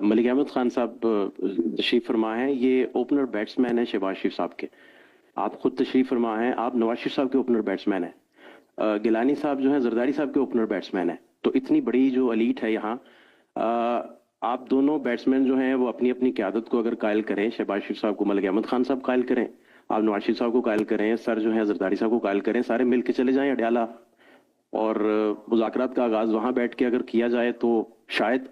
ملک احمد خان صاحب تشریف فرما ہیں. یہ اوپنر بیٹسمین ہیں شہباز شریف صاحب کے. آپ خود تشریف فرما ہیں, آپ نواز شریف صاحب کے اوپنر بیٹسمین ہیں. گیلانی صاحب جو ہیں زرداری صاحب کے اوپنر بیٹسمین ہیں. تو اتنی بڑی جو ایلیٹ ہے یہاں, آپ دونوں بیٹسمین جو ہیں وہ اپنی اپنی قیادت کو اگر قائل کریں, شہباز شریف صاحب کو ملک احمد خان صاحب قائل کریں, آپ نواز شریف صاحب کو قائل کریں, سر جو ہیں زرداری صاحب کو قائل کریں, سارے مل کے چلے جائیں اڈیالہ اور مذاکرات کا آغاز وہاں بیٹھ کے اگر کیا جائے تو شاید,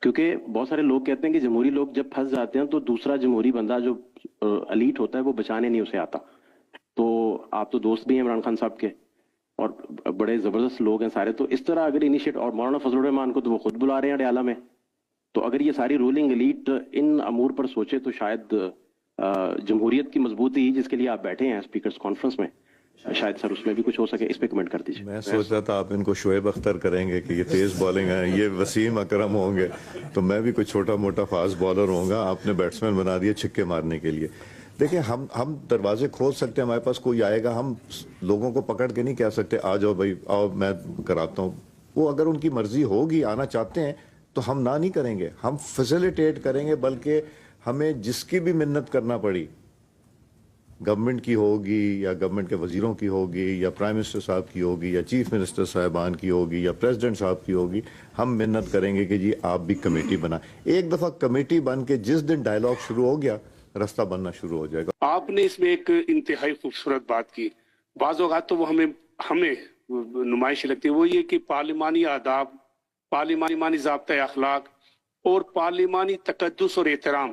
کیونکہ بہت سارے لوگ کہتے ہیں کہ جمہوری لوگ جب پھنس جاتے ہیں تو دوسرا جمہوری بندہ جو ایلیٹ ہوتا ہے وہ بچانے نہیں اسے آتا. تو آپ تو دوست بھی ہیں عمران خان صاحب کے اور بڑے زبردست لوگ ہیں سارے, تو اس طرح اگر انیشیٹ, اور مولانا فضل الرحمان کو تو وہ خود بلا رہے ہیں اڈیالہ میں, تو اگر یہ ساری رولنگ ایلیٹ ان امور پر سوچے تو شاید جمہوریت کی مضبوطی جس کے لیے آپ بیٹھے ہیں اسپیکرز کانفرنس میں, شاید سر اس میں بھی کچھ ہو سکے. اس پہ کمنٹ کر دیجیے. میں سوچ رہا تھا آپ ان کو شعیب اختر کریں گے کہ یہ تیز بالنگ ہے, یہ وسیم اکرم ہوں گے, تو میں بھی کوئی چھوٹا موٹا فاسٹ بالر ہوں گا. آپ نے بیٹسمین بنا دیا چھکے مارنے کے لیے. دیکھیں ہم دروازے کھول سکتے ہیں, ہمارے پاس کوئی آئے گا, ہم لوگوں کو پکڑ کے نہیں کہہ سکتے آ جاؤ بھائی آؤ میں کراتا ہوں. وہ اگر ان کی مرضی ہوگی, آنا چاہتے ہیں تو ہم نہ نہیں کریں گے, ہم فیسیلیٹیٹ کریں گے. بلکہ ہمیں جس کی بھی منت کرنا پڑی, گورنمنٹ کی ہوگی یا گورنمنٹ کے وزیروں کی ہوگی یا پرائم منسٹر صاحب کی ہوگی یا چیف منسٹر صاحبان کی ہوگی یا پریزیڈنٹ صاحب کی ہوگی, ہم منت کریں گے کہ جی آپ بھی کمیٹی بنائیں. ایک دفعہ کمیٹی بن کے جس دن ڈائلاگ شروع ہو گیا, راستہ بننا شروع ہو جائے گا. آپ نے اس میں ایک انتہائی خوبصورت بات کی. بعض اوقات تو وہ ہمیں نمائش لگتی ہے, وہ یہ کہ پارلیمانی آداب, پارلیمانی ضابطۂ اخلاق اور پارلیمانی تقدس اور احترام,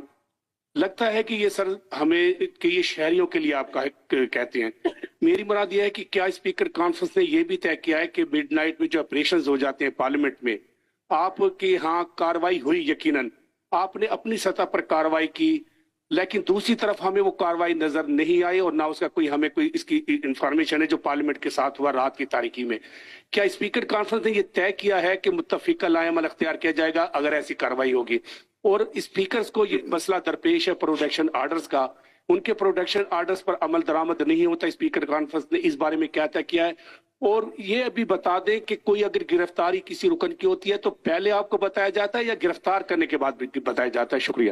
لگتا ہے کہ یہ سر ہمیں کہ یہ شہریوں کے لیے آپ کہتے ہیں. میری مراد یہ ہے کہ کیا اسپیکر کانفرنس نے یہ بھی طے کیا ہے کہ مڈ نائٹ میں جو آپریشنز ہو جاتے ہیں پارلیمنٹ میں, آپ کے ہاں کاروائی ہوئی, یقیناً آپ نے اپنی سطح پر کاروائی کی, لیکن دوسری طرف ہمیں وہ کاروائی نظر نہیں آئی اور نہ اس کا ہمیں کوئی اس کی انفارمیشن ہے جو پارلیمنٹ کے ساتھ ہوا رات کی تاریکی میں. کیا اسپیکر کانفرنس نے یہ طے کیا ہے کہ متفقہ لائحہ عمل اختیار کیا جائے گا اگر ایسی کاروائی ہوگی؟ اور اسپیکرز کو یہ مسئلہ درپیش ہے پروڈکشن آرڈرز کا, ان کے پروڈکشن آرڈرز پر عمل درآمد نہیں ہوتا. اسپیکر کانفرنس نے اس بارے میں کیا طے کیا ہے؟ اور یہ ابھی بتا دیں کہ کوئی اگر گرفتاری کسی رکن کی ہوتی ہے تو پہلے آپ کو بتایا جاتا ہے یا گرفتار کرنے کے بعد بھی بتایا جاتا ہے؟ شکریہ.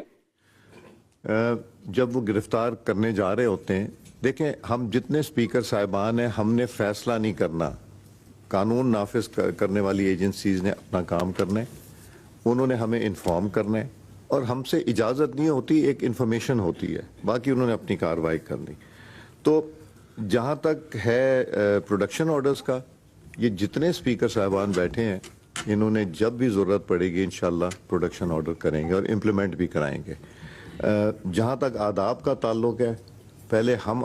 جب وہ گرفتار کرنے جا رہے ہوتے ہیں, دیکھیں ہم جتنے اسپیکر صاحبان ہیں, ہم نے فیصلہ نہیں کرنا, قانون نافذ کرنے والی ایجنسیز نے اپنا کام کرنا ہے, انہوں نے ہمیں انفارم کرنا ہے, اور ہم سے اجازت نہیں ہوتی, ایک انفارمیشن ہوتی ہے, باقی انہوں نے اپنی کارروائی کرنی. تو جہاں تک ہے پروڈکشن آرڈرز کا, یہ جتنے اسپیکر صاحبان بیٹھے ہیں انہوں نے جب بھی ضرورت پڑے گی انشاءاللہ پروڈکشن آرڈر کریں گے اور امپلیمنٹ بھی کرائیں گے. جہاں تک آداب کا تعلق ہے, پہلے ہم